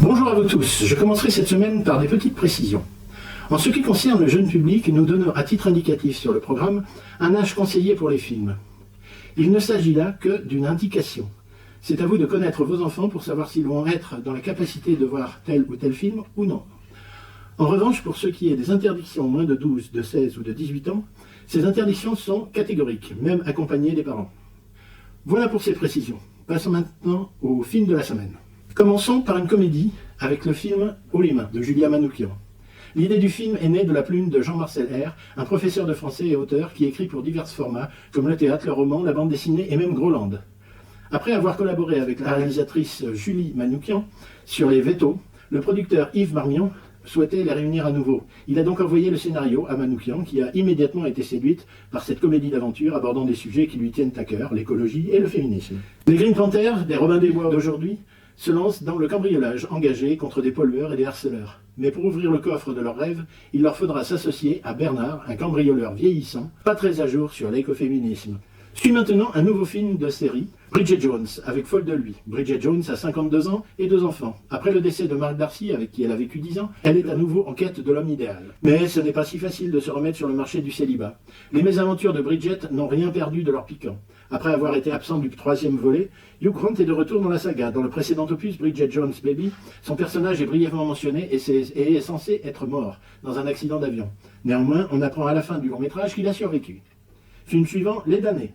Bonjour à vous tous, je commencerai cette semaine par des petites précisions. En ce qui concerne le jeune public, nous donnons à titre indicatif sur le programme un âge conseillé pour les films. Il ne s'agit là que d'une indication. C'est à vous de connaître vos enfants pour savoir s'ils vont être dans la capacité de voir tel ou tel film ou non. En revanche, pour ce qui est des interdictions moins de 12, de 16 ou de 18 ans, ces interdictions sont catégoriques, même accompagnées des parents. Voilà pour ces précisions. Passons maintenant au film de la semaine. Commençons par une comédie avec le film Haut les mains de Julia Manoukian. L'idée du film est née de la plume de Jean-Marcel R, un professeur de français et auteur qui écrit pour divers formats comme le théâtre, le roman, la bande dessinée et même Groland. Après avoir collaboré avec la réalisatrice Julie Manoukian sur les Vétos, le producteur Yves Marmion souhaitait les réunir à nouveau. Il a donc envoyé le scénario à Manoukian qui a immédiatement été séduite par cette comédie d'aventure abordant des sujets qui lui tiennent à cœur, l'écologie et le féminisme. Les Green Panthers, des Robin des Bois d'aujourd'hui, se lancent dans le cambriolage engagé contre des pollueurs et des harceleurs. Mais pour ouvrir le coffre de leurs rêves, il leur faudra s'associer à Bernard, un cambrioleur vieillissant, pas très à jour sur l'écoféminisme. Suit maintenant un nouveau film de série, Bridget Jones, avec Folle de lui. Bridget Jones a 52 ans et 2 enfants. Après le décès de Mark Darcy, avec qui elle a vécu 10 ans, elle est à nouveau en quête de l'homme idéal. Mais ce n'est pas si facile de se remettre sur le marché du célibat. Les mésaventures de Bridget n'ont rien perdu de leur piquant. Après avoir été absent du 3e volet, Hugh Grant est de retour dans la saga. Dans le précédent opus, Bridget Jones' Baby, son personnage est brièvement mentionné et est censé être mort dans un accident d'avion. Néanmoins, on apprend à la fin du long-métrage qu'il a survécu. Film suivant, Les Damnés.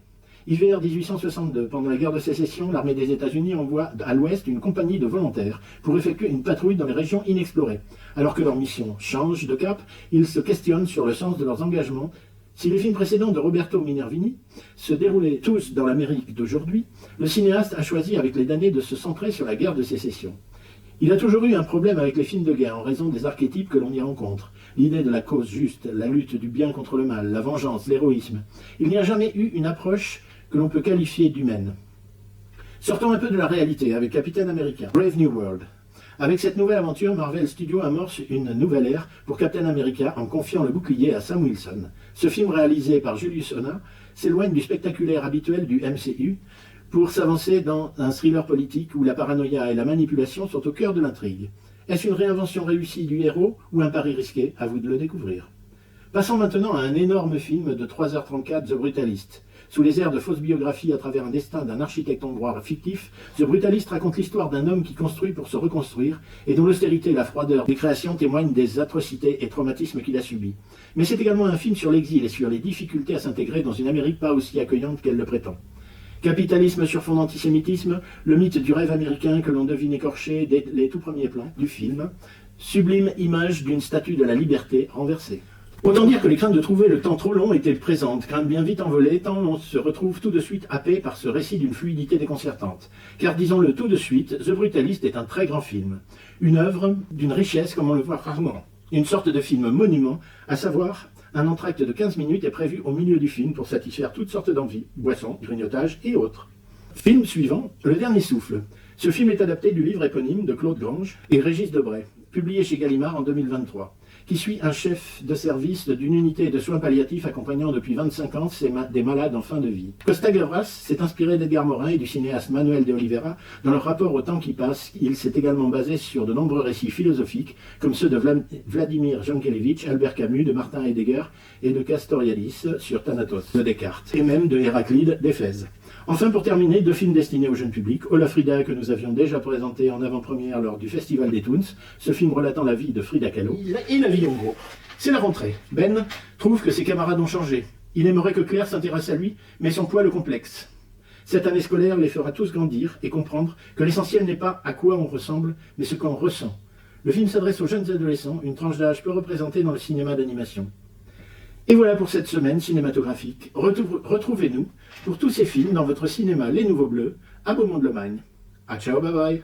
Hiver 1862, pendant la guerre de sécession, l'armée des États-Unis envoie à l'ouest une compagnie de volontaires pour effectuer une patrouille dans les régions inexplorées. Alors que leur mission change de cap, ils se questionnent sur le sens de leurs engagements. Si les films précédents de Roberto Minervini se déroulaient tous dans l'Amérique d'aujourd'hui, le cinéaste a choisi avec Les Damnés de se centrer sur la guerre de sécession. Il a toujours eu un problème avec les films de guerre en raison des archétypes que l'on y rencontre. L'idée de la cause juste, la lutte du bien contre le mal, la vengeance, l'héroïsme. Il n'y a jamais eu une approche que l'on peut qualifier d'humaine. Sortons un peu de la réalité avec Captain America, Brave New World. Avec cette nouvelle aventure, Marvel Studios amorce une nouvelle ère pour Captain America en confiant le bouclier à Sam Wilson. Ce film réalisé par Julius Onah s'éloigne du spectaculaire habituel du MCU pour s'avancer dans un thriller politique où la paranoïa et la manipulation sont au cœur de l'intrigue. Est-ce une réinvention réussie du héros ou un pari risqué? À vous de le découvrir. Passons maintenant à un énorme film de 3h34, The Brutalist. Sous les airs de fausses biographies à travers un destin d'un architecte hongrois fictif, The Brutalist raconte l'histoire d'un homme qui construit pour se reconstruire et dont l'austérité et la froideur des créations témoignent des atrocités et traumatismes qu'il a subis. Mais c'est également un film sur l'exil et sur les difficultés à s'intégrer dans une Amérique pas aussi accueillante qu'elle le prétend. Capitalisme sur fond d'antisémitisme, le mythe du rêve américain que l'on devine écorché dès les tout premiers plans du film, sublime image d'une statue de la liberté renversée. Autant dire que les craintes de trouver le temps trop long étaient présentes, craintes bien vite envolées, tant on se retrouve tout de suite happé par ce récit d'une fluidité déconcertante. Car disons-le tout de suite, The Brutalist est un très grand film. Une œuvre d'une richesse comme on le voit rarement. Une sorte de film monument, à savoir, un entracte de 15 minutes est prévu au milieu du film pour satisfaire toutes sortes d'envies, boissons, grignotages et autres. Film suivant, Le Dernier Souffle. Ce film est adapté du livre éponyme de Claude Grange et Régis Debray, publié chez Gallimard en 2023. Qui suit un chef de service d'une unité de soins palliatifs accompagnant depuis 25 ans des malades en fin de vie. Costa Gavras s'est inspiré d'Edgar Morin et du cinéaste Manuel de Oliveira dans leur rapport au temps qui passe. Il s'est également basé sur de nombreux récits philosophiques comme ceux de Vladimir Jankélévitch, Albert Camus, de Martin Heidegger et de Castoriadis sur Thanatos de Descartes et même de Héraclide d'Éphèse. Enfin, pour terminer, 2 films destinés au jeune public. Olaf Frida, que nous avions déjà présenté en avant-première lors du Festival des Toons, ce film relatant la vie de Frida Kahlo et la vie en gros. C'est la rentrée. Ben trouve que ses camarades ont changé. Il aimerait que Claire s'intéresse à lui, mais son poids le complexe. Cette année scolaire les fera tous grandir et comprendre que l'essentiel n'est pas à quoi on ressemble, mais ce qu'on ressent. Le film s'adresse aux jeunes adolescents, une tranche d'âge peu représentée dans le cinéma d'animation. Et voilà pour cette semaine cinématographique. Retrouvez-nous pour tous ces films dans votre cinéma Les Nouveaux Bleus à Beaumont-de-Lomagne. À ciao, bye bye.